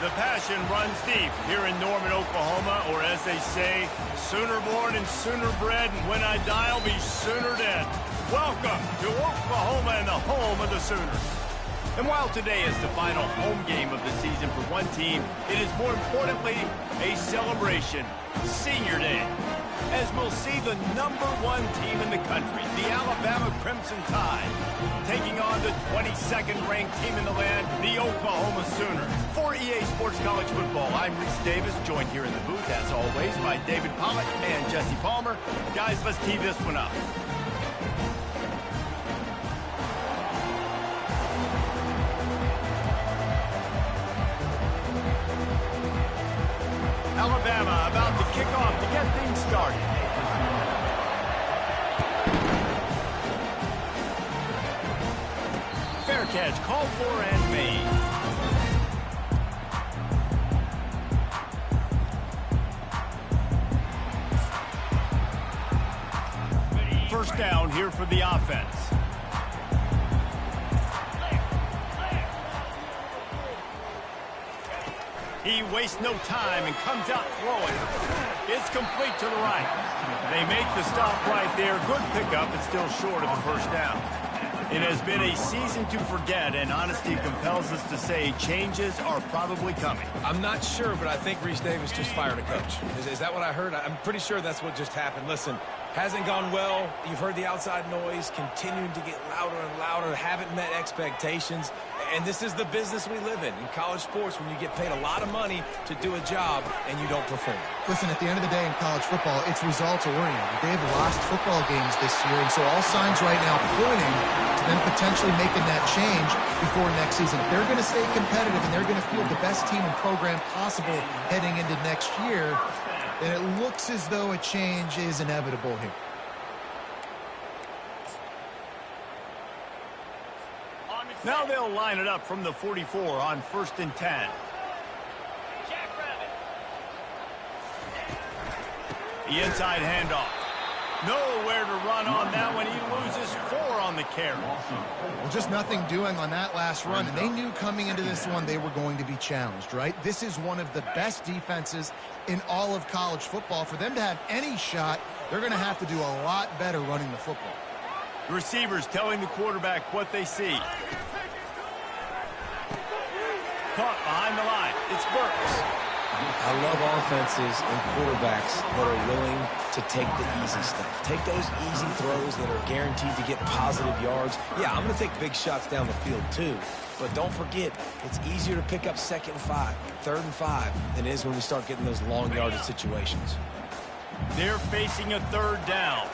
The passion runs deep here in Norman, Oklahoma, or as they say, sooner born and sooner bred, and when I die, I'll be sooner dead. Welcome to Oklahoma and the home of the Sooners. And while today is the final home game of the season for one team, it is more importantly a celebration, Senior Day, as we'll see the #1 team in the country, the Alabama Crimson Tide, taking on the 22nd ranked team in the land, the Oklahoma Sooners. For EA Sports College Football, I'm Reese Davis, joined here in the booth, as always, by David Pollock and Jesse Palmer. Guys, let's tee this one up. Alabama about to kick off to get things started. Fair catch called for and made. First down here for the offense. He wastes no time and comes out throwing. It's complete to the right. They make the stop right there. Good pickup, but still short of the first down. It has been a season to forget, and honesty compels us to say changes are probably coming. I'm not sure, but I think Reese Davis just fired a coach. Is that what I heard? I'm pretty sure that's what just happened. Listen, hasn't gone well. You've heard the outside noise, continuing to get louder and louder, haven't met expectations. And this is the business we live in college sports, when you get paid a lot of money to do a job and you don't perform. Listen, at the end of the day in college football, it's results oriented. They've lost football games this year, and so all signs right now pointing to them potentially making that change before next season. If they're going to stay competitive and they're going to field the best team and program possible heading into next year, then it looks as though a change is inevitable here. Now they'll line it up from the 44 on 1st and 10. The inside handoff. Nowhere to run on that one. He loses 4 on the carry. Well, just nothing doing on that last run, and they knew coming into this one they were going to be challenged, right? This is one of the best defenses in all of college football. For them to have any shot, they're going to have to do a lot better running the football. The receivers telling the quarterback what they see. Caught behind the line. It's Burks. I love offenses and quarterbacks that are willing to take the easy stuff. Take those easy throws that are guaranteed to get positive yards. Yeah, I'm going to take big shots down the field too. But don't forget, it's easier to pick up 2nd and 5, 3rd and 5 than it is when we start getting those long yardage situations. They're facing a 3rd down.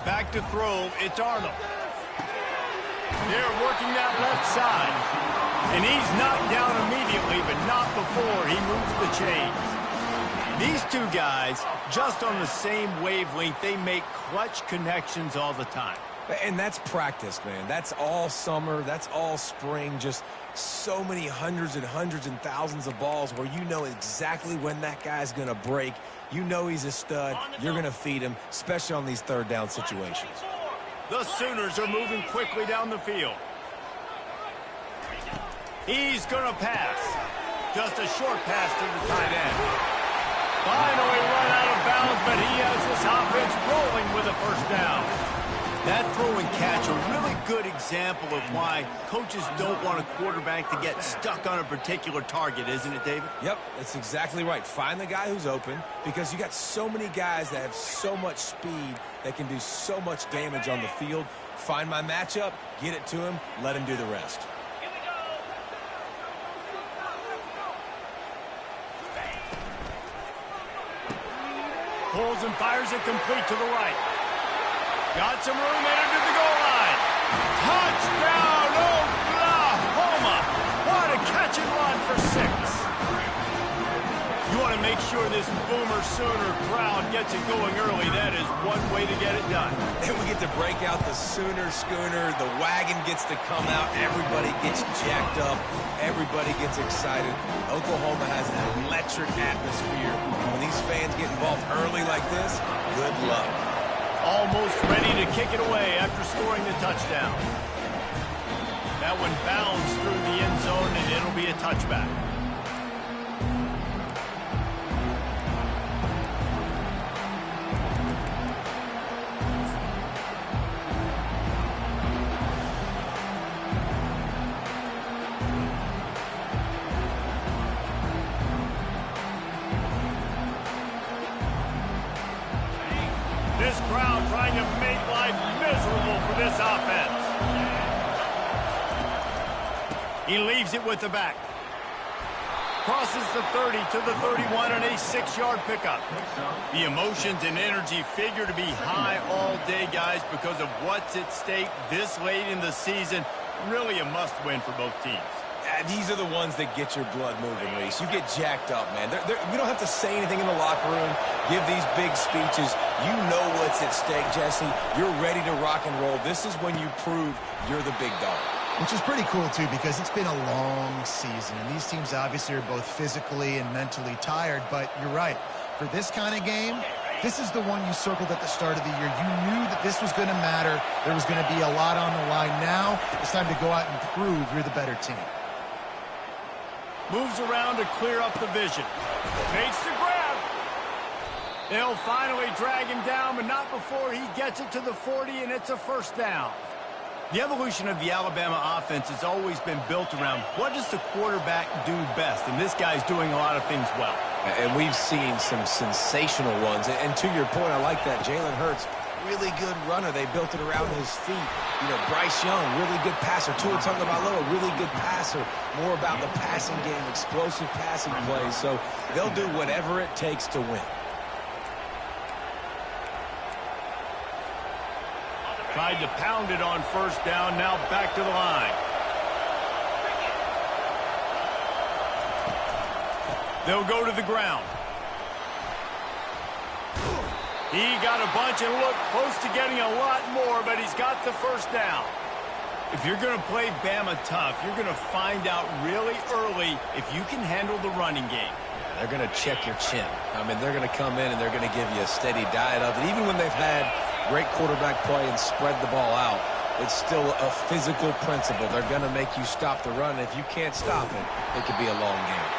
Back to throw, it's Arnold. They're working that left side. And he's knocked down immediately, but not before he moves the chains. These two guys, just on the same wavelength, they make clutch connections all the time. And that's practice, man. That's all summer. That's all spring. Just so many hundreds and thousands of balls where you know exactly when that guy's going to break. You know he's a stud. You're going to feed him, especially on these 3rd down situations. The Sooners are moving quickly down the field. He's going to pass. Just a short pass to the tight end. Finally run out of bounds, but he has this offense rolling with a 1st down. That throw and catch, a really good example of why coaches don't want a quarterback to get stuck on a particular target, isn't it, David? Yep, that's exactly right. Find the guy who's open, because you got so many guys that have so much speed that can do so much damage on the field. Find my matchup, get it to him, let him do the rest. Pulls and fires it complete to the right. Got some room, entered to the goal line. Touchdown, Oklahoma! What a catch and run for 6. You want to make sure this Boomer Sooner crowd gets it going early. That is one way to get it done. Then we get to break out the Sooner schooner. The wagon gets to come out. Everybody gets jacked up. Everybody gets excited. Oklahoma has an electric atmosphere. When these fans get involved early like this, good luck. Almost almost ready to kick it away after scoring the touchdown. That one bounds through the end zone, and it'll be a touchback. This crowd trying to make life miserable for this offense. He leaves it with the back. Crosses the 30 to the 31 on a 6-yard pickup. The emotions and energy figure to be high all day, guys, because of what's at stake this late in the season. Really a must-win for both teams. These are the ones that get your blood moving, Reese. You get jacked up, man. We don't have to say anything in the locker room, give these big speeches. You know what's at stake, Jesse. You're ready to rock and roll. This is when you prove you're the big dog. Which is pretty cool, too, because it's been a long season. And these teams obviously are both physically and mentally tired. But you're right. For this kind of game, this is the one you circled at the start of the year. You knew that this was going to matter. There was going to be a lot on the line. Now it's time to go out and prove you're the better team. Moves around to clear up the vision. Makes the grab. They'll finally drag him down, but not before he gets it to the 40, and it's a first down. The evolution of the Alabama offense has always been built around what does the quarterback do best, and this guy's doing a lot of things well. And we've seen some sensational ones. And to your point, I like that. Jalen Hurts, really good runner. They built it around his feet. You know, Bryce Young, really good passer. Tua Tagovailoa, really good passer. More about the passing game, explosive passing plays. So they'll do whatever it takes to win. Tried to pound it on first down, now back to the line. They'll go to the ground. He got a bunch and looked close to getting a lot more, but he's got the first down. If you're going to play Bama tough, you're going to find out really early if you can handle the running game. Yeah, they're going to check your chin. I mean, they're going to come in and they're going to give you a steady diet of it. Even when they've had great quarterback play and spread the ball out, it's still a physical principle. They're going to make you stop the run. If you can't stop it, it could be a long game.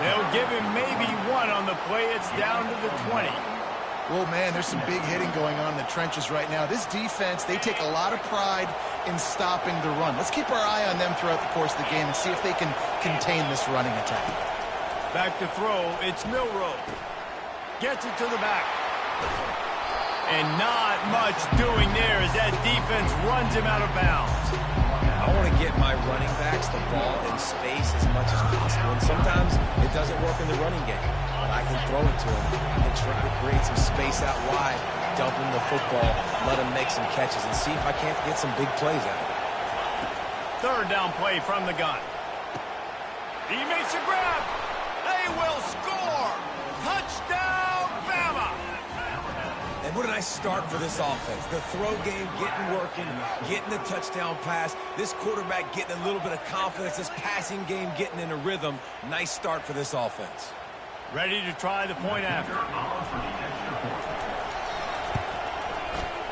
They'll give him maybe one on the play. It's down to the 20. Well, man, there's some big hitting going on in the trenches right now. This defense, they take a lot of pride in stopping the run. Let's keep our eye on them throughout the course of the game and see if they can contain this running attack. Back to throw. It's Milroe. Gets it to the back. And not much doing there as that defense runs him out of bounds. I want to get my running backs the ball in space as much as possible. And sometimes it doesn't work in the running game. But I can throw it to him. I can try to create some space out wide, dump him the football, let him make some catches, and see if I can't get some big plays out of it. Third down play from the gun. He makes a grab. They will score. Touchdown, Bama. And what a nice start for this offense. The throw game getting working, getting the touchdown pass. This quarterback getting a little bit of confidence. This passing game getting in a rhythm. Nice start for this offense. Ready to try the point after.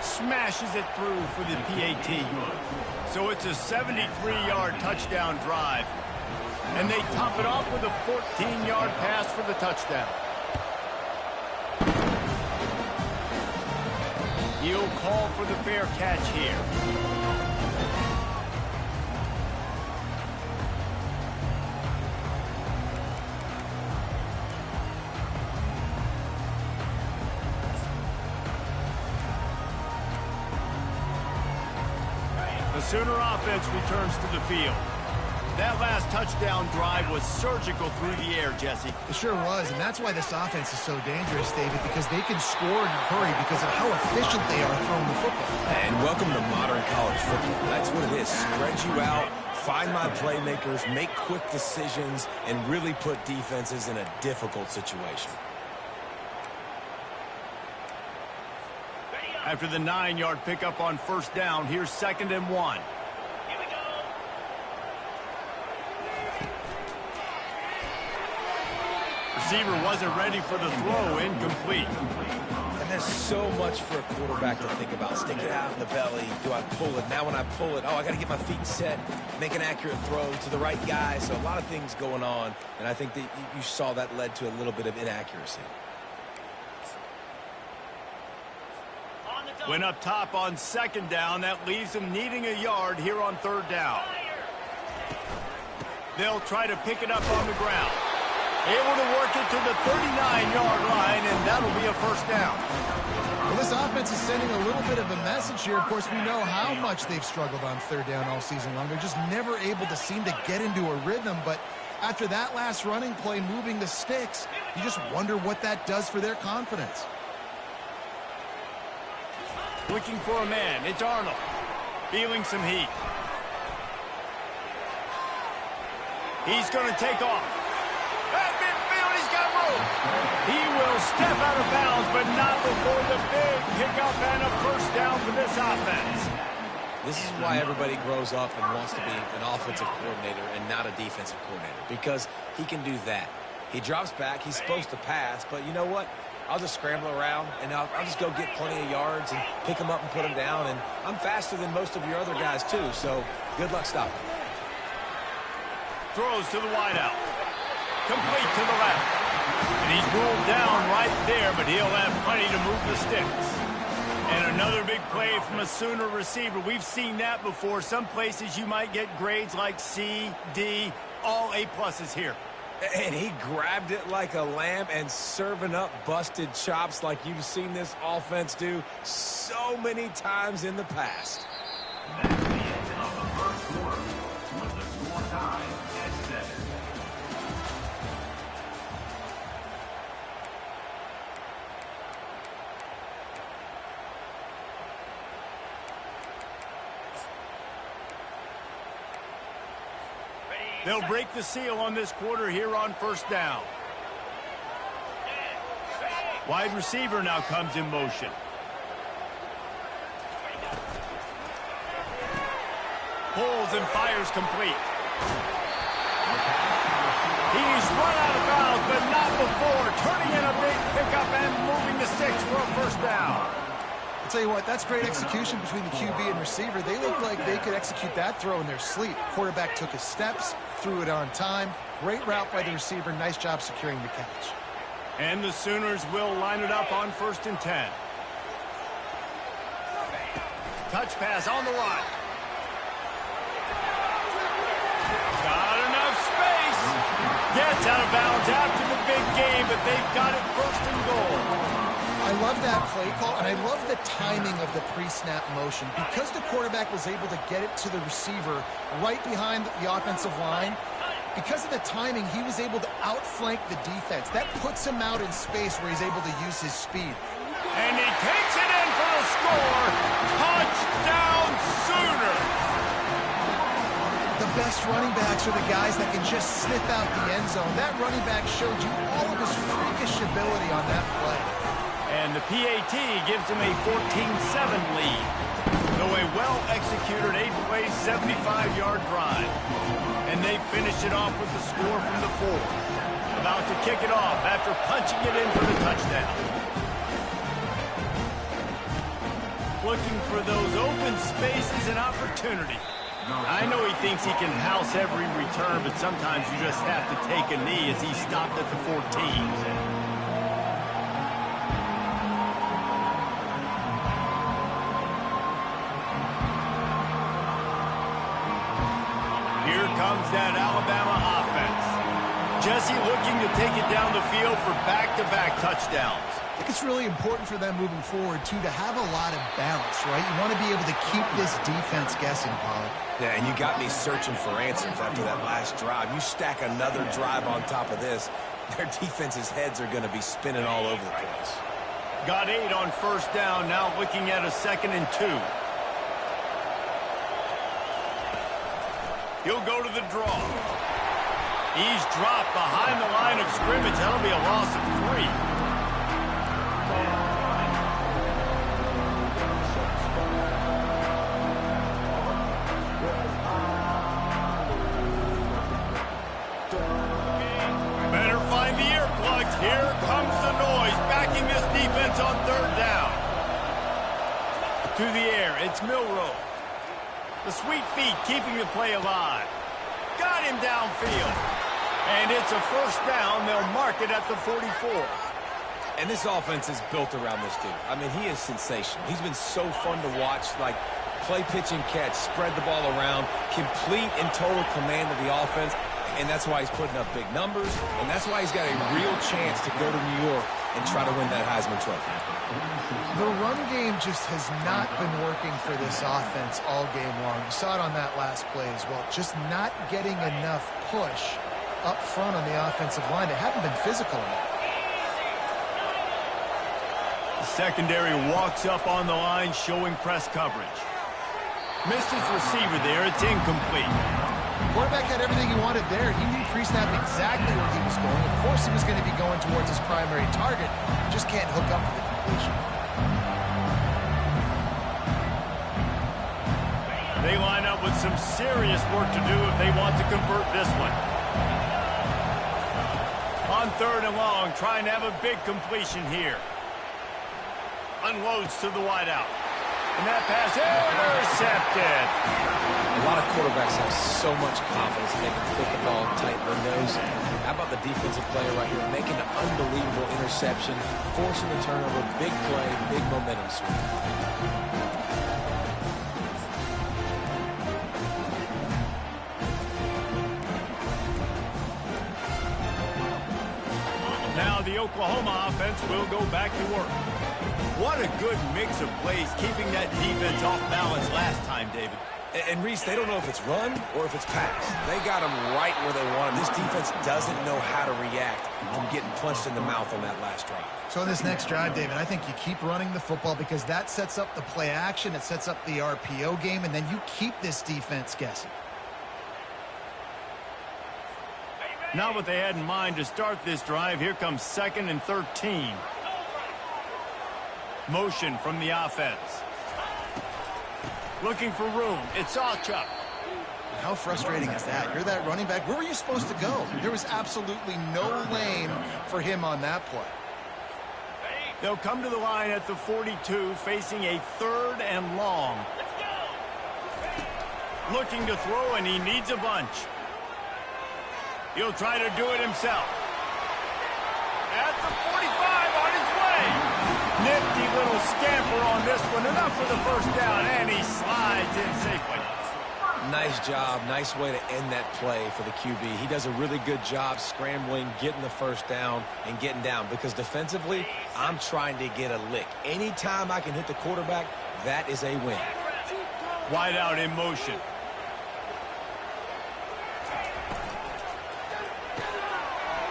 Smashes it through for the PAT. So it's a 73-yard touchdown drive. And they top it off with a 14-yard pass for the touchdown. He'll call for the fair catch here. The Sooner offense returns to the field. That last touchdown drive was surgical through the air, Jesse. It sure was, and that's why this offense is so dangerous, David, because they can score in a hurry because of how efficient they are throwing the football. And welcome to modern college football. That's what it is. Spread you out, find my playmakers, make quick decisions, and really put defenses in a difficult situation. After the 9-yard pickup on first down, here's 2nd and 1. Receiver wasn't ready for the throw, incomplete. And there's so much for a quarterback to think about. Stick it out in the belly. Do I pull it? Now when I pull it, oh, I got to get my feet set, make an accurate throw to the right guy. So a lot of things going on, and I think that you saw that led to a little bit of inaccuracy. Went up top on second down. That leaves them needing a yard here on third down. They'll try to pick it up on the ground. Able to work it to the 39-yard line, and that'll be a first down. Well, this offense is sending a little bit of a message here. Of course, we know how much they've struggled on third down all season long. They're just never able to seem to get into a rhythm. But after that last running play, moving the sticks, you just wonder what that does for their confidence. Looking for a man. It's Arnold. Feeling some heat. He's going to take off. At midfield, he's got room. He will step out of bounds, but not before the big pickup and a first down for this offense. This is why everybody grows up and wants to be an offensive coordinator and not a defensive coordinator, because he can do that. He drops back. He's supposed to pass, but you know what? I'll just scramble around, and I'll just go get plenty of yards and pick them up and put them down. And I'm faster than most of your other guys, too, so good luck stopping. Throws to the wideout. Complete to the left. And he's rolled down right there, but he'll have plenty to move the sticks. And another big play from a Sooner receiver. We've seen that before. Some places you might get grades like C, D, all A-pluses here. And he grabbed it like a lamb and serving up busted chops like you've seen this offense do so many times in the past. That's the end of the first quarter, with the score tied at 7. They'll break the seal on this quarter here on first down. Wide receiver now comes in motion. Pulls and fires complete. He's run out of bounds, but not before turning in a big pickup and moving the sticks for a first down. I'll tell you what, that's great execution between the QB and receiver. They look like they could execute that throw in their sleep. Quarterback took his steps, threw it on time. Great route by the receiver. Nice job securing the catch. And the Sooners will line it up on 1st and 10. Touch pass on the line. Got enough space. Gets out of bounds after the big game, but they've got it 1st and goal. I love that play call, and I love the timing of the pre-snap motion. Because the quarterback was able to get it to the receiver right behind the offensive line, because of the timing, he was able to outflank the defense. That puts him out in space where he's able to use his speed. And he takes it in for the score. Touchdown, Sooner! The best running backs are the guys that can just sniff out the end zone. That running back showed you all of his freakish ability on that play. And the PAT gives him a 14-7 lead. Though a well-executed 8-play, 75-yard drive. And they finish it off with the score from the 4. About to kick it off after punching it in for the touchdown. Looking for those open spaces and opportunity. I know he thinks he can house every return, but sometimes you just have to take a knee as he stopped at the 14. Here comes that Alabama offense. Jesse looking to take it down the field for back-to-back touchdowns. I think it's really important for them moving forward, too, to have a lot of balance, right? You want to be able to keep this defense guessing, Pollard. Yeah, and you got me searching for answers after that last drive. You stack another drive on top of this, their defense's heads are going to be spinning all over the place. Got 8 on first down, now looking at a 2nd and 2. He'll go to the draw. He's dropped behind the line of scrimmage. That'll be a loss of 3. Better find the earplugs. Here comes the noise, backing this defense on 3rd down. To the air, it's Milrow. The sweet feet keeping the play alive. Got him downfield. And it's a first down. They'll mark it at the 44. And this offense is built around this dude. I mean, he is sensational. He's been so fun to watch, like play, pitch, and catch, spread the ball around, complete and total command of the offense. And that's why he's putting up big numbers, and that's why he's got a real chance to go to New York and try to win that Heisman Trophy. The run game just has not been working for this offense all game long. You saw it on that last play as well. Just not getting enough push up front on the offensive line. They haven't been physical enough. The secondary walks up on the line, showing press coverage. Missed his receiver there. It's incomplete. Quarterback had everything he wanted there. He knew pre-snap exactly where he was going. Of course he was going to be going towards his primary target. Just can't hook up with the completion. They line up with some serious work to do if they want to convert this one. On 3rd and long, trying to have a big completion here. Unloads to the wideout. And that pass intercepted. A lot of quarterbacks have so much confidence they can fit the ball and tighten their nose. How about the defensive player right here making an unbelievable interception, forcing the turnover, big play, big momentum swing. Now the Oklahoma offense will go back to work. What a good mix of plays, keeping that defense off balance last time, David. And Reese, they don't know if it's run or if it's pass. They got them right where they want them. This defense doesn't know how to react from getting punched in the mouth on that last drive. So in this next drive, David, I think you keep running the football because that sets up the play action, it sets up the RPO game, and then you keep this defense guessing. Not what they had in mind to start this drive. Here comes 2nd and 13. Motion from the offense. Looking for room. It's Alchuk. How frustrating is that? You're that running back. Where were you supposed to go? There was absolutely no lane for him on that play. They'll come to the line at the 42, facing a 3rd and long. Looking to throw, and he needs a bunch. He'll try to do it himself. At the 45, on his way. Nifty little scamper on this one. Enough for the first down, and he slides in safely. Nice job. Nice way to end that play for the QB. He does a really good job scrambling, getting the first down, and getting down. Because defensively, I'm trying to get a lick. Anytime I can hit the quarterback, that is a win. Wide out in motion.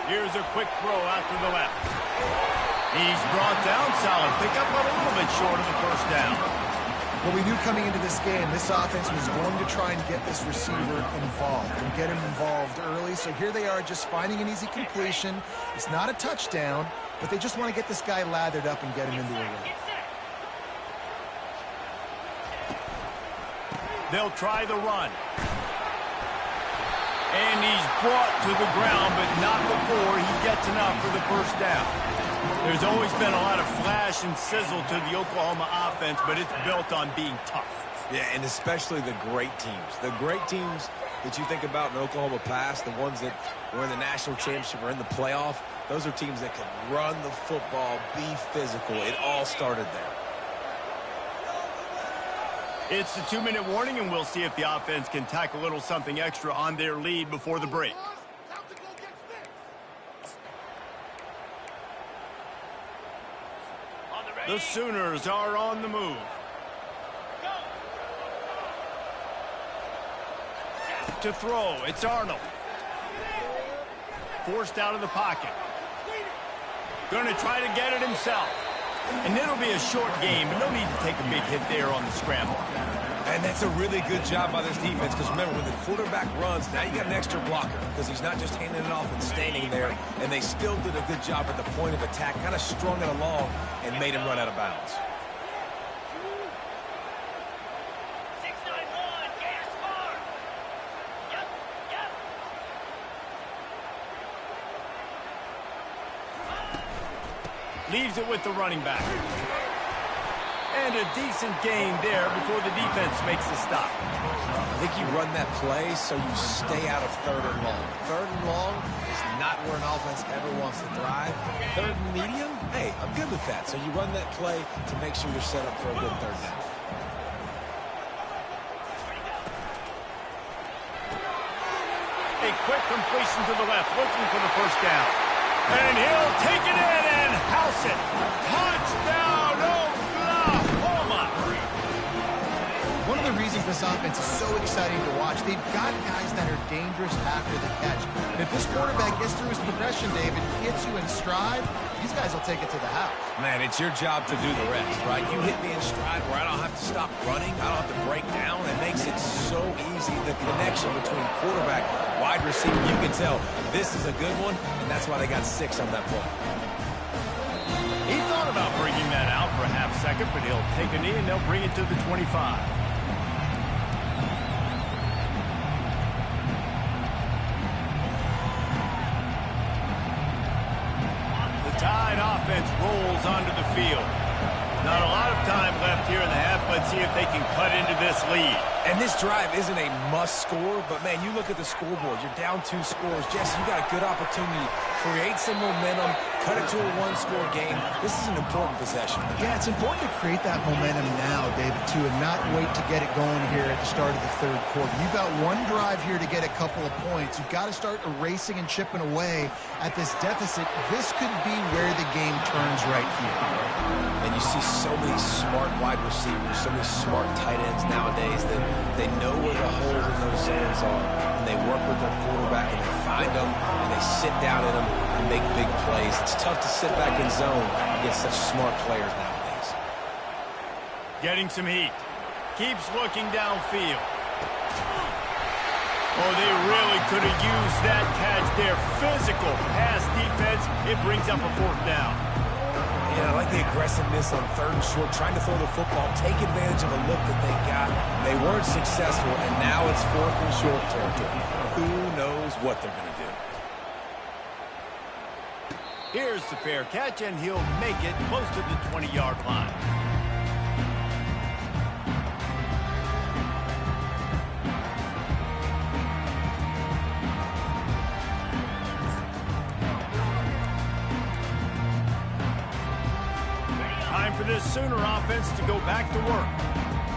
Here's a quick throw out to the left. He's brought down. Solid pickup, but a little bit short of the first down. Well, we knew coming into this game, this offense was going to try and get this receiver involved and get him involved early. So here they are just finding an easy completion. It's not a touchdown, but they just want to get this guy lathered up and get him into a run. They'll try the run. And he's brought to the ground, but not before he gets enough for the first down. There's always been a lot of flash and sizzle to the Oklahoma offense, but it's built on being tough. Yeah, and especially the great teams. The great teams that you think about in Oklahoma past, the ones that were in the national championship or in the playoff, those are teams that can run the football, be physical. It all started there. It's the 2-minute warning, and we'll see if the offense can tack a little something extra on their lead before the break. The Sooners are on the move. To throw, it's Arnold. Forced out of the pocket. Going to try to get it himself. And it'll be a short game, but no need to take a big hit there on the scramble. And that's a really good job by this defense, because remember, when the quarterback runs, now you got an extra blocker, because he's not just handing it off and standing there, and they still did a good job at the point of attack, kind of strung it along and made him run out of bounds. Leaves it with the running back. And a decent gain there before the defense makes the stop. I think you run that play so you stay out of 3rd and long. 3rd and long is not where an offense ever wants to thrive. 3rd and medium, hey, I'm good with that. So you run that play to make sure you're set up for a good 3rd down. A quick completion to the left, looking for the first down. And he'll take it in and house it. Touchdown, Oklahoma! One of the reasons this offense is so exciting to watch, they've got guys that are dangerous after the catch. And if this quarterback gets through his progression, David, hits you in stride, these guys will take it to the house. Man, it's your job to do the rest, right? You hit me in stride where I don't have to stop running. I don't have to break down. It makes it so easy. The connection between quarterback, wide receiver, you can tell this is a good one, and that's why they got 6 on that play. He thought about bringing that out for a half second, but he'll take a knee and they'll bring it to the 25. Tide offense rolls onto the field. Not a lot of time left here in the half. Let's see if they can cut into this lead. And this drive isn't a must score, but man, you look at the scoreboard. You're down 2 scores. Jesse, you got a good opportunity. Create some momentum. Cut it to a 1-score game. This is an important possession. Yeah, it's important to create that momentum now, David, too, and not wait to get it going here at the start of the 3rd quarter. You've got one drive here to get a couple of points. You've got to start erasing and chipping away at this deficit. This could be where the game turns right here. And you see so many smart wide receivers, so many smart tight ends nowadays that they know where the holes in those zones are, and they work with their quarterback, and they find them, and they sit down in them and make big plays. It's tough to sit back in zone against such smart players nowadays. Getting some heat. Keeps looking downfield. Oh, they really could have used that catch there. Physical pass defense. It brings up a 4th down. Yeah, I like the aggressiveness on 3rd and short, trying to throw the football, take advantage of a look that they got. They weren't successful, and now it's 4th and short territory. Who knows what they're going to do? Here's the fair catch, and he'll make it close to the 20-yard line. Time for this Sooner offense to go back to work.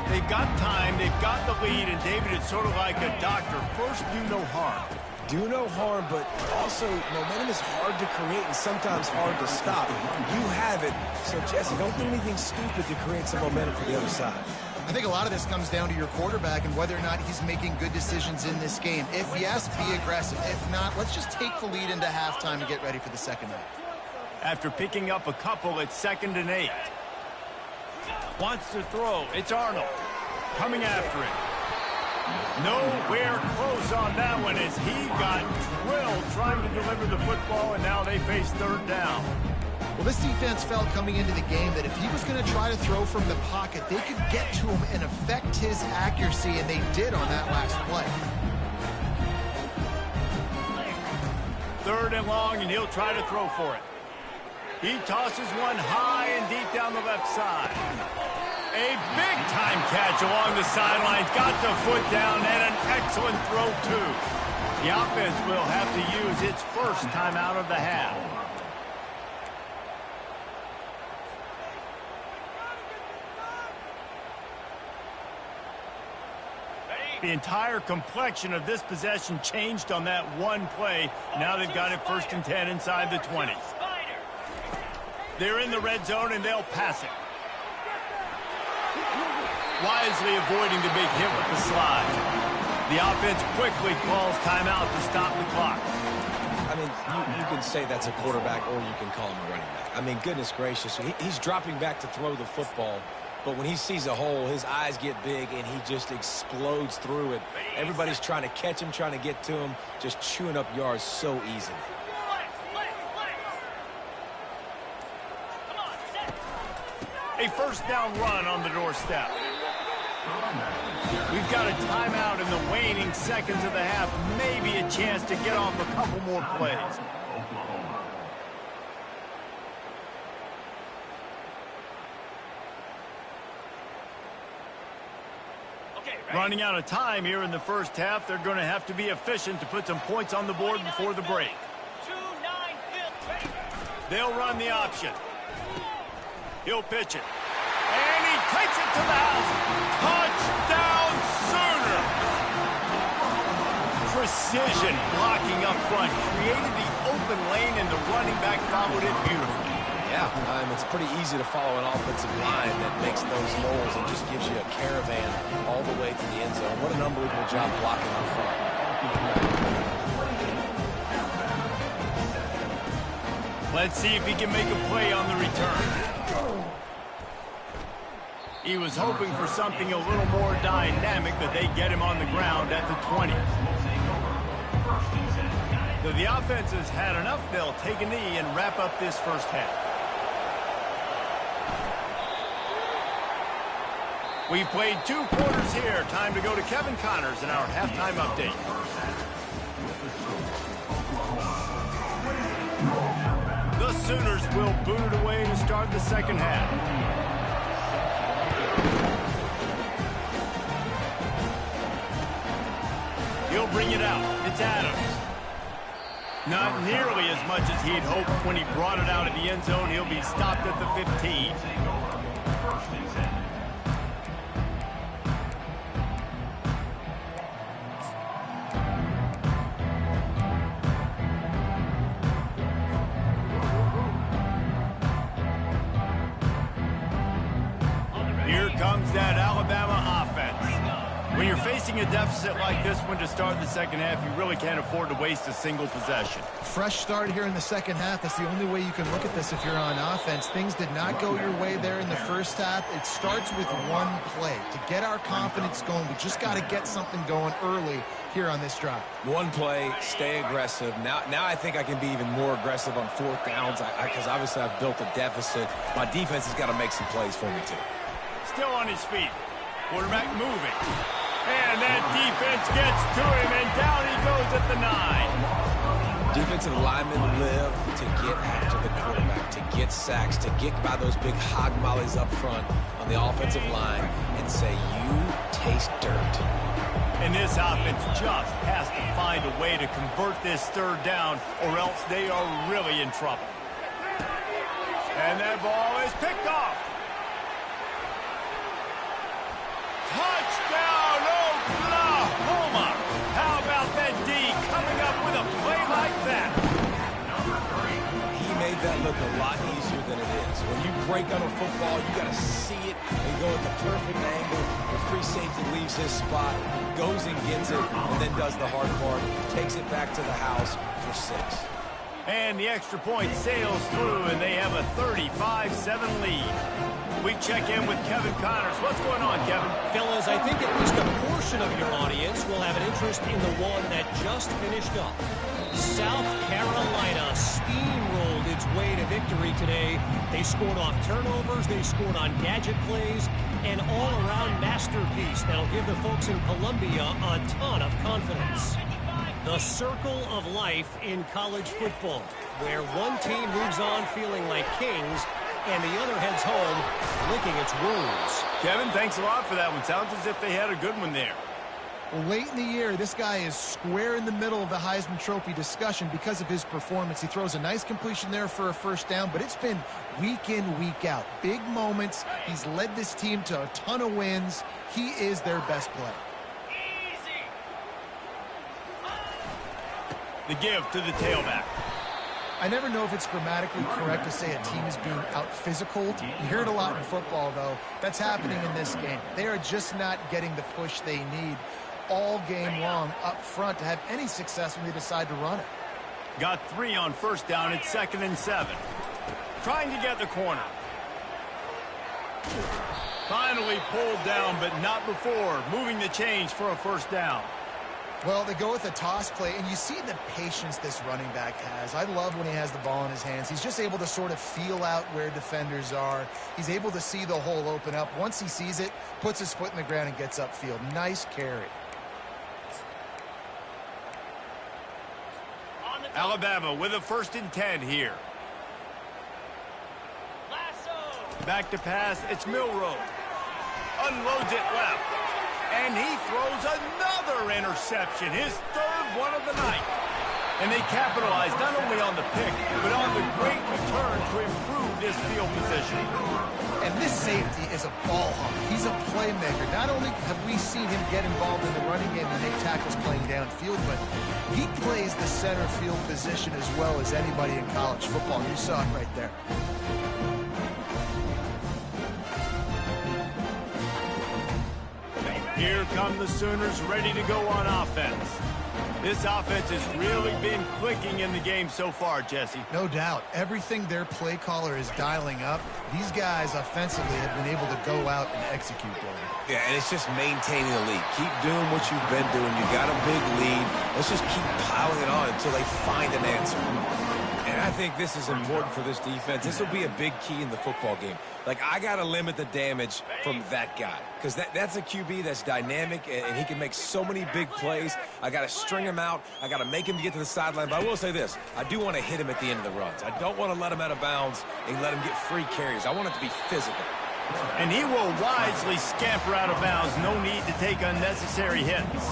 They've got time, they've got the lead, and David, it's sort of like a doctor. First, do no harm. Do no harm, but also momentum is hard to create and sometimes hard to stop. You have it, so Jesse, don't do anything stupid to create some momentum for the other side. I think a lot of this comes down to your quarterback and whether or not he's making good decisions in this game. If yes, be aggressive. If not, let's just take the lead into halftime and get ready for the second half. After picking up a couple at 2nd and 8. Wants to throw. It's Arnold. Coming after it. Nowhere close on that one as he got drilled trying to deliver the football, and now they face 3rd down. Well, this defense felt coming into the game that if he was going to try to throw from the pocket, they could get to him and affect his accuracy, and they did on that last play. 3rd and long, and he'll try to throw for it. He tosses one high and deep down the left side. A big-time catch along the sidelines. Got the foot down and an excellent throw, too. The offense will have to use its first timeout of the half. The entire complexion of this possession changed on that one play. Now they've got it 1st and 10 inside the 20. They're in the red zone, and they'll pass it. Wisely avoiding the big hit with the slide. The offense quickly calls timeout to stop the clock. I mean, you can say that's a quarterback or you can call him a running back. I mean, goodness gracious, he's dropping back to throw the football, but when he sees a hole, his eyes get big, and he just explodes through it. Everybody's trying to catch him, trying to get to him, just chewing up yards so easily. A 1st down run on the doorstep. We've got a timeout in the waning seconds of the half. Maybe a chance to get off a couple more plays. Running out of time here in the first half, they're going to have to be efficient to put some points on the board before the break. They'll run the option. He'll pitch it. And he takes it to the house. Touchdown, Sooner! Precision blocking up front. Created the open lane, and the running back followed it beautifully. Yeah, it's pretty easy to follow an offensive line that makes those holes and just gives you a caravan all the way to the end zone. What an unbelievable job blocking up front. Let's see if he can make a play on the return. He was hoping for something a little more dynamic, but they get him on the ground at the 20. So the offense has had enough. They'll take a knee and wrap up this first half. We've played 2 quarters here. Time to go to Kevin Connors in our halftime update. The Sooners will boot it away to start the second half. He'll bring it out. It's Adams. Not nearly as much as he'd hoped when he brought it out of the end zone. He'll be stopped at the 15. Here comes that Alabama offense. When you're facing a deficit like this one to start the second half, you really can't afford to waste a single possession. Fresh start here in the second half. That's the only way you can look at this if you're on offense. Things did not go your way there in the first half. It starts with one play. To get our confidence going, we just got to get something going early here on this drive. One play, stay aggressive. Now I think I can be even more aggressive on 4th downs because obviously I've built a deficit. My defense has got to make some plays for me too. Still on his feet. Quarterback moving. And that defense gets to him, and down he goes at the 9. Defensive linemen live to get after the quarterback, to get sacks, to get by those big hog mollies up front on the offensive line and say, you taste dirt. And this offense just has to find a way to convert this 3rd down, or else they are really in trouble. And that ball is picked off. Touchdown, Oklahoma! How about that D coming up with a play like that? He made that look a lot easier than it is. When you break on a football, you got to see it and go at the perfect angle. The free safety leaves his spot, goes and gets it, and then does the hard part, takes it back to the house for 6. And the extra point sails through, and they have a 35-7 lead. We check in with Kevin Connors. What's going on, Kevin? Fellas, I think at least a portion of your audience will have an interest in the one that just finished up. South Carolina steamrolled its way to victory today. They scored off turnovers, they scored on gadget plays, an all-around masterpiece that'll give the folks in Columbia a ton of confidence. The circle of life in college football, where one team moves on feeling like kings and the other heads home licking its wounds. Kevin, thanks a lot for that one. Sounds as if they had a good one there. Well, late in the year, this guy is square in the middle of the Heisman Trophy discussion because of his performance. He throws a nice completion there for a 1st down, but it's been week in, week out. Big moments. He's led this team to a ton of wins. He is their best player. The give to the tailback. I never know if it's grammatically correct to say a team is being out-physical. You hear it a lot in football, though. That's happening in this game. They are just not getting the push they need all game long up front to have any success when they decide to run it. Got 3 on 1st down. It's 2nd and 7. Trying to get the corner. Finally pulled down, but not before. Moving the chains for a 1st down. Well, they go with a toss play, and you see the patience this running back has. I love when he has the ball in his hands. He's just able to sort of feel out where defenders are. He's able to see the hole open up. Once he sees it, puts his foot in the ground and gets upfield. Nice carry. Alabama with a 1st and 10 here. Back to pass. It's Milroe. Unloads it left. And he throws another interception, his third one of the night. And they capitalize not only on the pick, but on the great return to improve this field position. And this safety is a ball hawk. He's a playmaker. Not only have we seen him get involved in the running game and make tackles playing downfield, but he plays the center field position as well as anybody in college football. You saw it right there. Here come the Sooners ready to go on offense. This offense has really been clicking in the game so far, Jesse. No doubt. Everything their play caller is dialing up, these guys offensively have been able to go out and execute, David. Yeah, and it's just maintaining the lead. Keep doing what you've been doing. You got a big lead. Let's just keep piling it on until they find an answer. And I think this is important for this defense. This will be a big key in the football game. Like, I got to limit the damage from that guy because that's a QB that's dynamic, and he can make so many big plays. I got to string him out. I got to make him get to the sideline. But I will say this. I do want to hit him at the end of the runs. I don't want to let him out of bounds and let him get free carries. I want it to be physical. And he will wisely scamper out of bounds. No need to take unnecessary hits.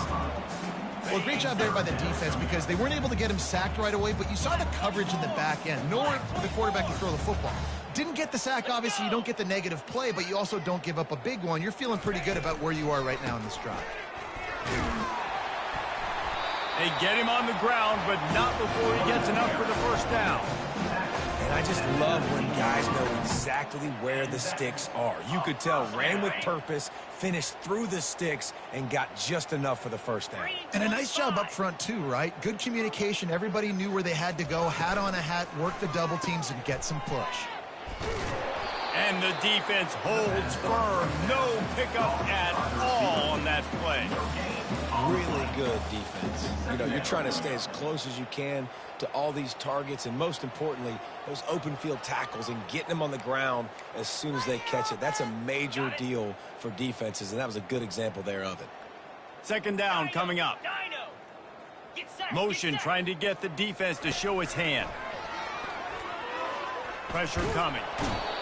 Well, great job there by the defense because they weren't able to get him sacked right away, but you saw the coverage in the back end. Nowhere for the quarterback to throw the football. Didn't get the sack, obviously. You don't get the negative play, but you also don't give up a big one. You're feeling pretty good about where you are right now in this drive. They get him on the ground, but not before he gets enough for the first down. And I just love when guys know exactly where the sticks are. You could tell ran with purpose, finished through the sticks, and got just enough for the first down. And a nice job up front, too, right? Good communication. Everybody knew where they had to go. Hat on a hat, work the double teams, and get some push. And the defense holds firm. No pickup at all on that play. Really good defense. You know, you're trying to stay as close as you can to all these targets, and most importantly, those open field tackles and getting them on the ground as soon as they catch it. That's a major deal for defenses, and that was a good example there of it. Second down coming up. Motion trying to get the defense to show his hand. Pressure coming.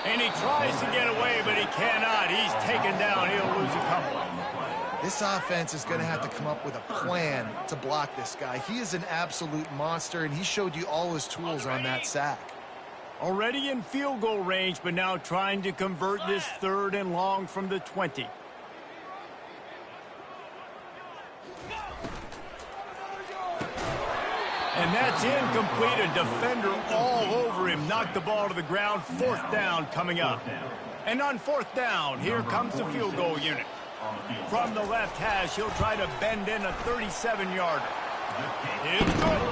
And he tries to get away, but he cannot. He's taken down. He'll lose a couple. This offense is going to have to come up with a plan to block this guy. He is an absolute monster, and he showed you all his tools on that sack. Already in field goal range, but now trying to convert this third and long from the 20. And that's incomplete. A defender all over him. Knocked the ball to the ground. Fourth down coming up. And on fourth down, here comes the field goal unit. From the left hash, he'll try to bend in a 37-yarder. It's good.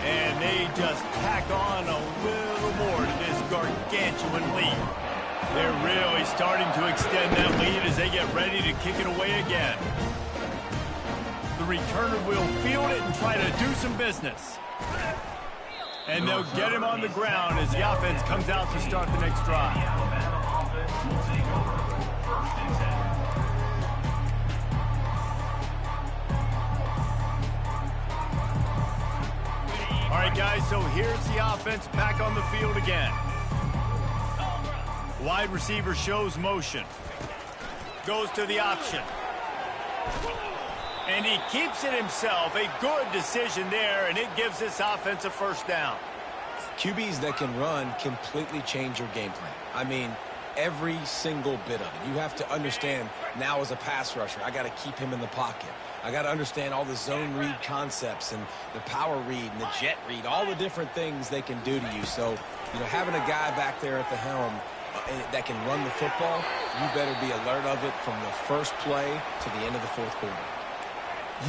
And they just tack on a little more to this gargantuan lead. They're really starting to extend that lead as they get ready to kick it away again. The returner will field it and try to do some business. And they'll get him on the ground as the offense comes out to start the next drive. All right, guys, so here's the offense back on the field again. Wide receiver shows motion. Goes to the option. And he keeps it himself. A good decision there, and it gives this offense a first down. QBs that can run completely change your game plan. I mean, every single bit of it. You have to understand now as a pass rusher, I got to keep him in the pocket. I got to understand all the zone read concepts and the power read and the jet read, all the different things they can do to you. So, you know, having a guy back there at the helm that can run the football, you better be alert of it from the first play to the end of the fourth quarter.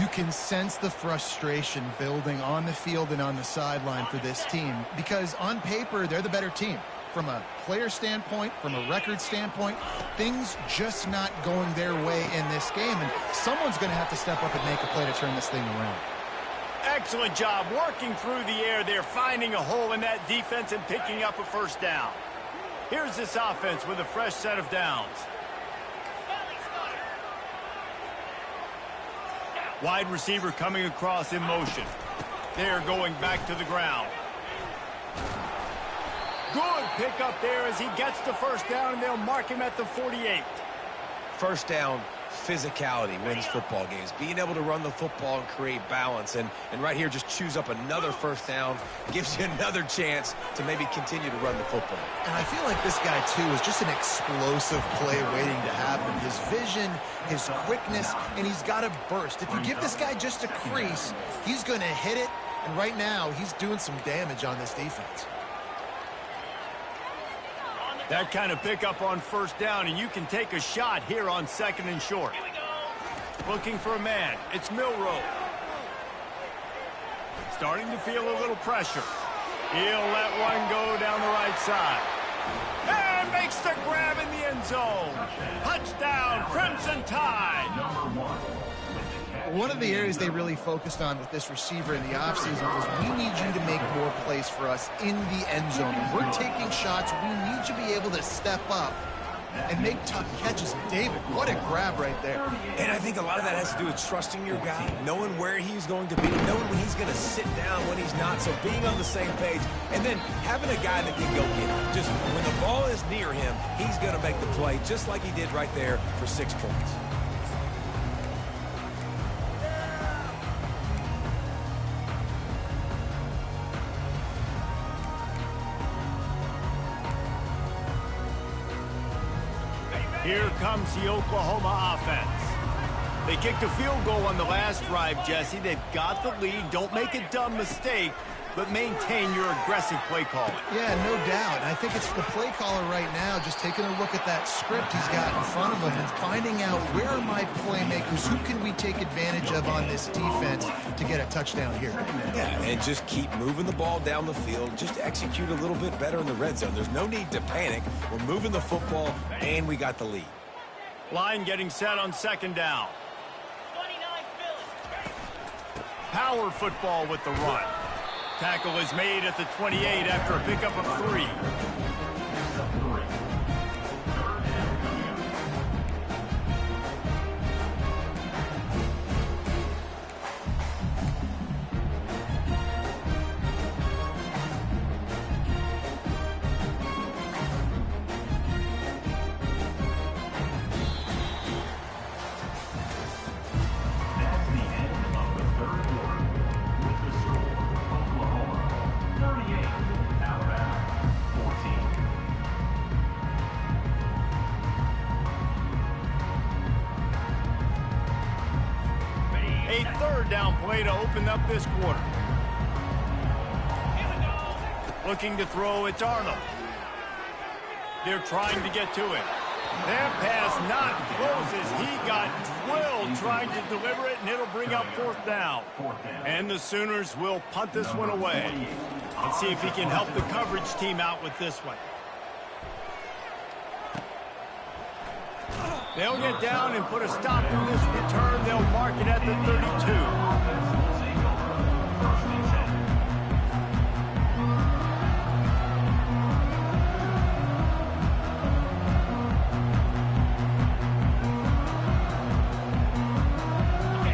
You can sense the frustration building on the field and on the sideline for this team because on paper, they're the better team. From a player standpoint, from a record standpoint, things just not going their way in this game, and someone's going to have to step up and make a play to turn this thing around. Excellent job working through the air there, finding a hole in that defense and picking up a first down. Here's this offense with a fresh set of downs. Wide receiver coming across in motion. They're going back to the ground. Good pickup there as he gets the first down, and they'll mark him at the 48. First down, physicality wins football games. Being able to run the football and create balance. And right here, just choose up another first down. Gives you another chance to maybe continue to run the football. And I feel like this guy, too, is just an explosive play waiting to happen. His vision, his quickness, and he's got a burst. If you give this guy just a crease, he's going to hit it. And right now, he's doing some damage on this defense. That kind of pickup on first down, and you can take a shot here on 2nd and short. Looking for a man. It's Milroe. Starting to feel a little pressure. He'll let one go down the right side. And makes the grab in the end zone. Touchdown, Crimson Tide. One of the areas they really focused on with this receiver in the offseason was we need you to make more plays for us in the end zone. When we're taking shots, we need you to be able to step up and make tough catches. David, what a grab right there. And I think a lot of that has to do with trusting your guy, knowing where he's going to be, knowing when he's going to sit down, when he's not, so being on the same page, and then having a guy that can go get it. Just when the ball is near him, he's going to make the play, just like he did right there for 6 points. Here comes the Oklahoma offense. They kicked a field goal on the last drive, Jesse. They've got the lead. Don't make a dumb mistake, but maintain your aggressive play calling. Yeah, no doubt. I think it's the play caller right now just taking a look at that script he's got in front of him and finding out where are my playmakers, who can we take advantage of on this defense to get a touchdown here. Yeah, and just keep moving the ball down the field. Just execute a little bit better in the red zone. There's no need to panic. We're moving the football, and we got the lead. Line getting set on 2nd down. Power football with the run. Tackle is made at the 28 after a pickup of 3. A 3rd down play to open up this quarter. Looking to throw, it's Arnold. They're trying to get to it. That pass not close as he got drilled trying to deliver it, and it'll bring up 4th down. And the Sooners will punt this one away. Let's see if he can help the coverage team out with this one. They'll get down and put a stop on this return. They'll mark it at the 32.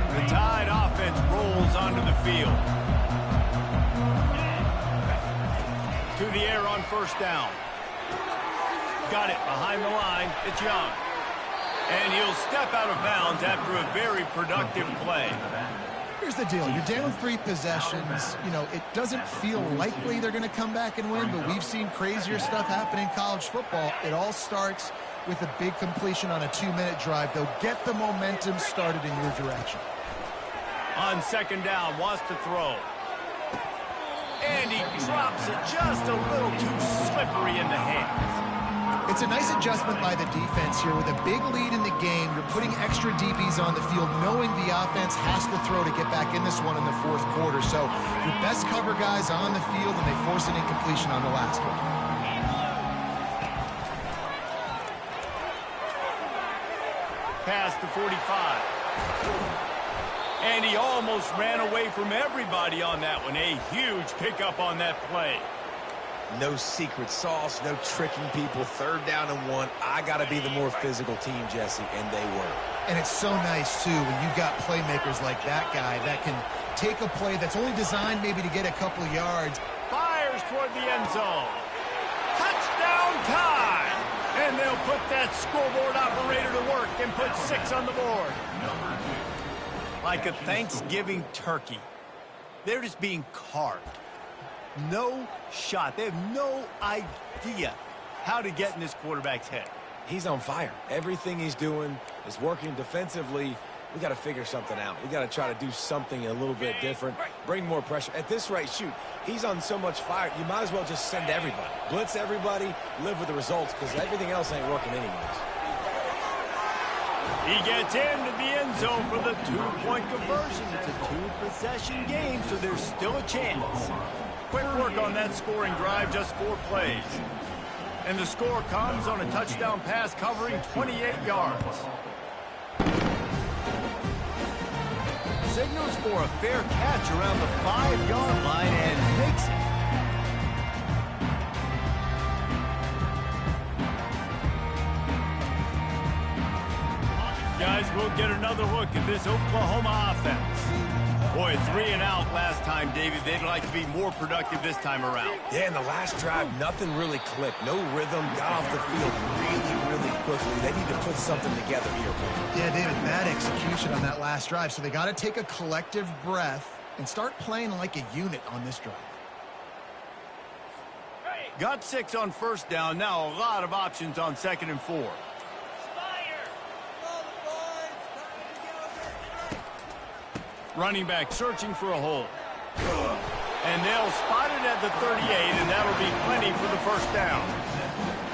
The Tide offense rolls onto the field. To the air on 1st down. Got it behind the line. It's Young. And he'll step out of bounds after a very productive play. Here's the deal. You're down 3 possessions. You know, it doesn't feel likely they're going to come back and win, but we've seen crazier stuff happen in college football. It all starts with a big completion on a 2-minute drive. They'll get the momentum started in your direction. On 2nd down, wants to throw. And he drops it just a little too slippery in the hands. It's a nice adjustment by the defense here. With a big lead in the game, you're putting extra DBs on the field, knowing the offense has to throw to get back in this one in the 4th quarter. So your best cover guys on the field, and they force an incompletion on the last one. Pass to 45. And he almost ran away from everybody on that one. A huge pickup on that play. No secret sauce, no tricking people. 3rd down and 1. I got to be the more physical team, Jesse, and they were. And it's so nice, too, when you've got playmakers like that guy that can take a play that's only designed maybe to get a couple yards. Fires toward the end zone. Touchdown Tide! And they'll put that scoreboard operator to work and put 6 on the board. Like a Thanksgiving turkey. They're just being carved. No shot. They have no idea how to get in this quarterback's head. He's on fire. Everything he's doing is working defensively. We got to figure something out. We got to try to do something a little bit different, bring more pressure. At this rate, shoot, he's on so much fire, you might as well just send everybody. Blitz everybody, live with the results, because everything else ain't working anyways. He gets into the end zone for the 2-point conversion. It's a 2-possession game, so there's still a chance. Quick work on that scoring drive, just 4 plays. And the score comes on a touchdown pass covering 28 yards. Signals for a fair catch around the 5-yard line and makes it. Guys, we'll get another look at this Oklahoma offense. Boy, 3 and out last time, David. They'd like to be more productive this time around. Yeah, in the last drive, nothing really clicked. No rhythm, got off the field really quickly. They need to put something together here. Yeah, David, bad execution on that last drive. So they got to take a collective breath and start playing like a unit on this drive. Got 6 on first down. Now a lot of options on 2nd and 4. Running back searching for a hole. And they'll spot it at the 38, and that'll be plenty for the first down.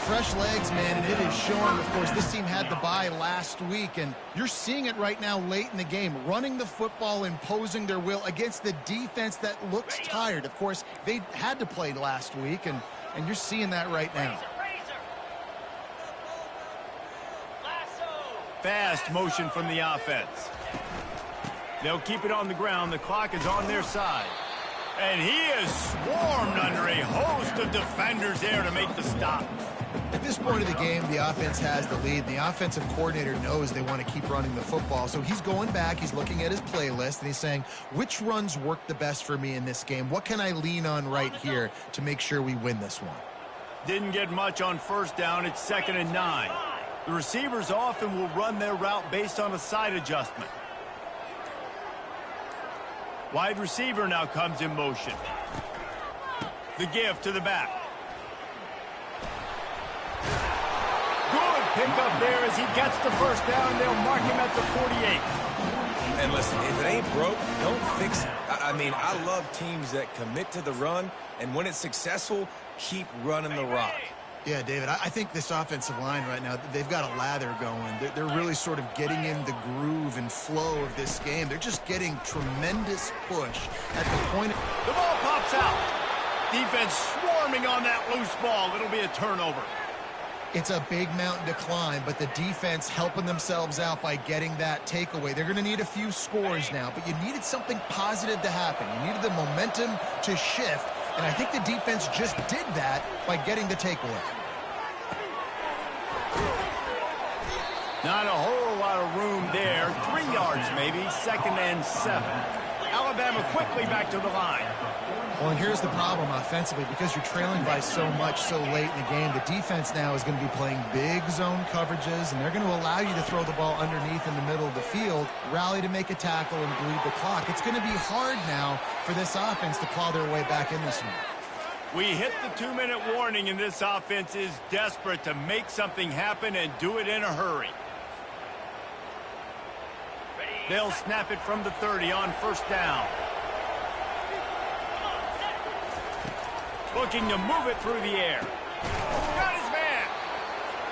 Fresh legs, man, and it is showing. Of course, this team had the bye last week, and you're seeing it right now late in the game. Running the football, imposing their will against the defense that looks tired. Of course, they had to play last week, and you're seeing that right now. Fast motion from the offense. They'll keep it on the ground. The clock is on their side. And he is swarmed under a host of defenders there to make the stop. At this point of the game, the offense has the lead. The offensive coordinator knows they want to keep running the football. So he's going back. He's looking at his playlist, and he's saying, which runs work the best for me in this game? What can I lean on right here to make sure we win this one? Didn't get much on first down. It's 2nd and 9. The receivers often will run their route based on a side adjustment. Wide receiver now comes in motion. The give to the back. Good pickup there as he gets the first down. They'll mark him at the 48. And listen, if it ain't broke, don't fix it. I mean, I love teams that commit to the run, and when it's successful, keep running the rock. Yeah, David, I think this offensive line right now, they've got a lather going. They're really sort of getting in the groove and flow of this game. They're just getting tremendous push at the point. The ball pops out. Defense swarming on that loose ball. It'll be a turnover. It's a big mountain to climb, but the defense helping themselves out by getting that takeaway. They're going to need a few scores now, but you needed something positive to happen. You needed the momentum to shift. And I think the defense just did that by getting the takeaway. Not a whole lot of room there. 3 yards maybe. 2nd and 7. Alabama quickly back to the line. Well, and here's the problem offensively. Because you're trailing by so much so late in the game, the defense now is going to be playing big zone coverages, and they're going to allow you to throw the ball underneath in the middle of the field, rally to make a tackle, and bleed the clock. It's going to be hard now for this offense to claw their way back in this one. We hit the 2-minute warning, and this offense is desperate to make something happen and do it in a hurry. They'll snap it from the 30 on first down. Looking to move it through the air. Got his man.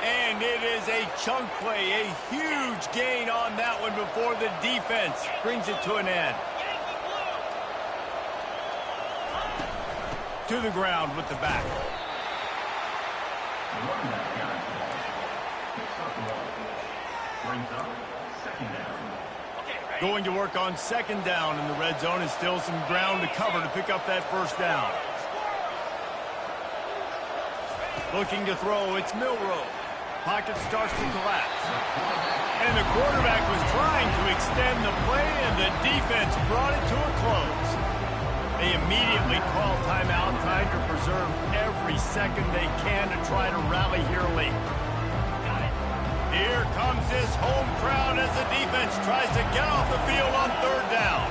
And it is a chunk play, a huge gain on that one before the defense brings it to an end. To the ground with the back. Going to work on 2nd down in the red zone, and still some ground to cover to pick up that first down. Looking to throw, it's Milroe. Pocket starts to collapse. And the quarterback was trying to extend the play, and the defense brought it to a close. They immediately call timeout, trying to preserve every second they can to try to rally here late. Here comes this home crowd as the defense tries to get off the field on third down.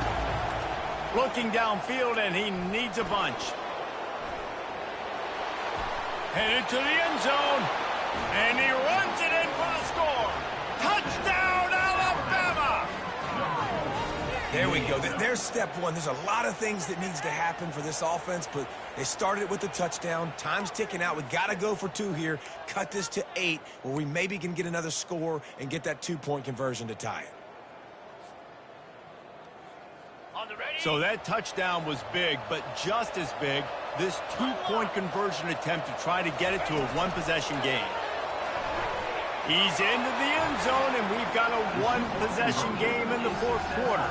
Looking downfield, and he needs a bunch. Headed to the end zone, and he runs it in for the score. Touchdown, Alabama! There we go. There's step one. There's a lot of things that needs to happen for this offense, but they started it with the touchdown. Time's ticking out. We got to go for 2 here. Cut this to 8, where we maybe can get another score and get that 2-point conversion to tie it. So that touchdown was big, but just as big, this 2-point conversion attempt to try to get it to a 1-possession game. He's into the end zone, and we've got a 1-possession game in the fourth quarter.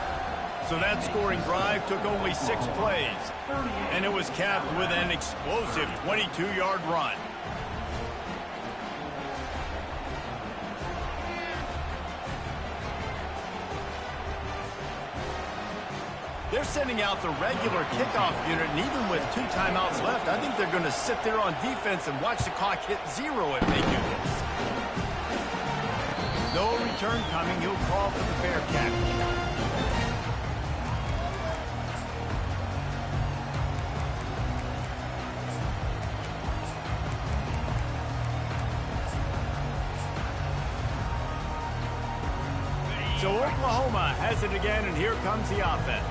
So that scoring drive took only 6 plays, and it was capped with an explosive 22-yard run. They're sending out the regular kickoff unit, and even with 2 timeouts left, I think they're going to sit there on defense and watch the clock hit 0 if they do this. No return coming. He'll call for the Bearcat. So Oklahoma has it again, and here comes the offense.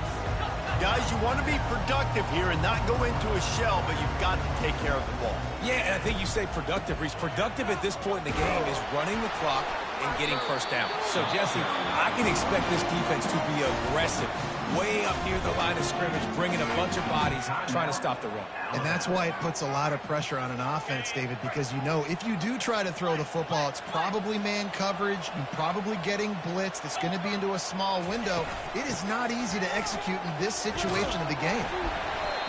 Guys, you want to be productive here and not go into a shell, but you've got to take care of the ball. Yeah, and I think you say productive, Reese. Productive at this point in the game is running the clock and getting first down. So, Jesse, I can expect this defense to be aggressive, way up near the line of scrimmage, bringing a bunch of bodies, trying to stop the run. And that's why it puts a lot of pressure on an offense, David, because you know if you do try to throw the football, it's probably man coverage, you're probably getting blitzed, it's going to be into a small window. It is not easy to execute in this situation of the game.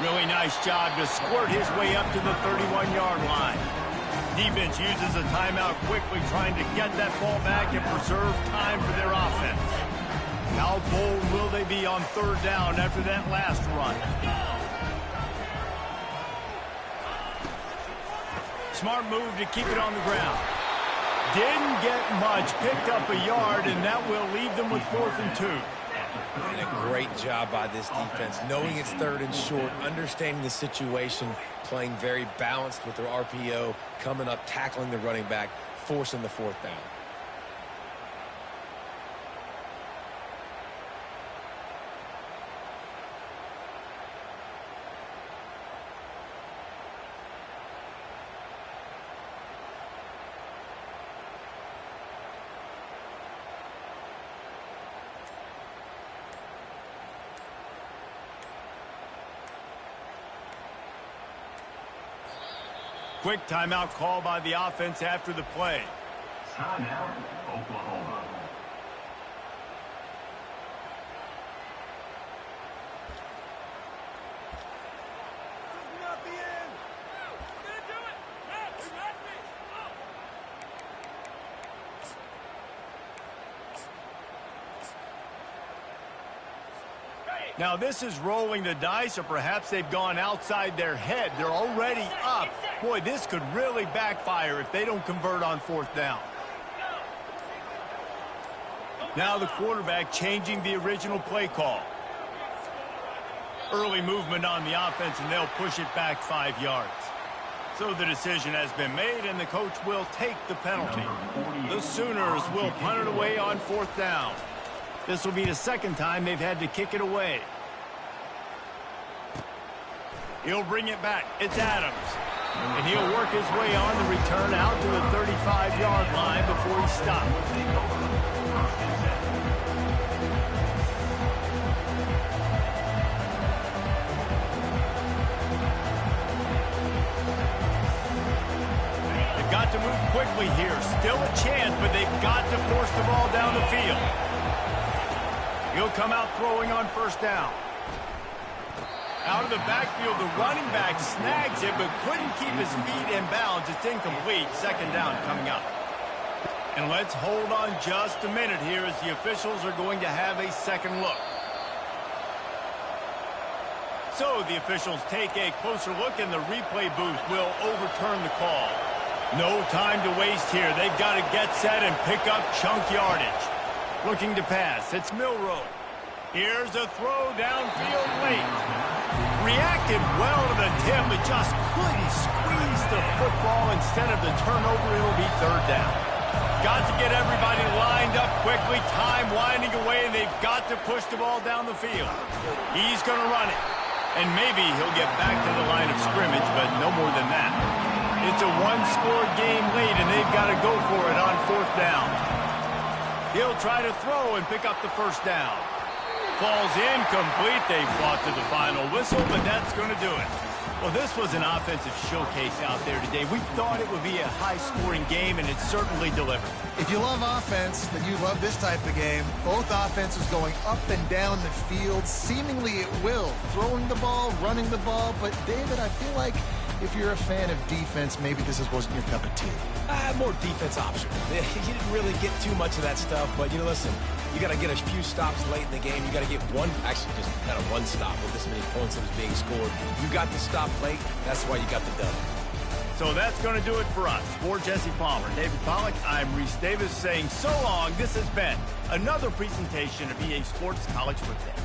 Really nice job to squirt his way up to the 31-yard line. Defense uses a timeout quickly, trying to get that ball back and preserve time for their offense. How bold will they be on third down after that last run? Smart move to keep it on the ground. Didn't get much, picked up a yard, and that will leave them with 4th and 2. And a great job by this defense, knowing it's 3rd and short, understanding the situation, playing very balanced with their RPO, coming up, tackling the running back, forcing the 4th down. Quick timeout call by the offense after the play. Timeout, Oklahoma. Now this is rolling the dice, or perhaps they've gone outside their head. They're already up. Boy, this could really backfire if they don't convert on 4th down. Now the quarterback changing the original play call. Early movement on the offense, and they'll push it back 5 yards. So the decision has been made, and the coach will take the penalty. The Sooners will punt it away on 4th down. This will be the 2nd time they've had to kick it away. He'll bring it back. It's Adams. And he'll work his way on the return out to the 35-yard line before he stops. They've got to move quickly here. Still a chance, but they've got to force the ball down the field. He'll come out throwing on 1st down. Out of the backfield, the running back snags it, but couldn't keep his feet in bounds. It's incomplete. 2nd down coming up. And let's hold on just a minute here as the officials are going to have a second look. So the officials take a closer look, and the replay booth will overturn the call. No time to waste here. They've got to get set and pick up chunk yardage. Looking to pass. It's Milroe. Here's a throw downfield late. Reacted well to the tip, but just couldn't squeeze the football. Instead of the turnover, it'll be third down. Got to get everybody lined up quickly. Time winding away, and they've got to push the ball down the field. He's going to run it. And maybe he'll get back to the line of scrimmage, but no more than that. It's a one-score game late, and they've got to go for it on fourth down. He'll try to throw and pick up the first down. Falls incomplete. They fought to the final whistle, but that's going to do it. Well, this was an offensive showcase out there today. We thought it would be a high-scoring game, and it certainly delivered. If you love offense, then you love this type of game. Both offenses going up and down the field, seemingly at will. Throwing the ball, running the ball. But, David, I feel like if you're a fan of defense, maybe this wasn't your cup of tea. More defense option. You didn't really get too much of that stuff, but, listen, you got to get a few stops late in the game. You got to get actually just kind of one stop with this many points that was being scored. You got the stop late. That's why you got the dub. So that's going to do it for us. For Jesse Palmer, David Pollack, I'm Reese Davis saying so long. This has been another presentation of EA Sports College Football.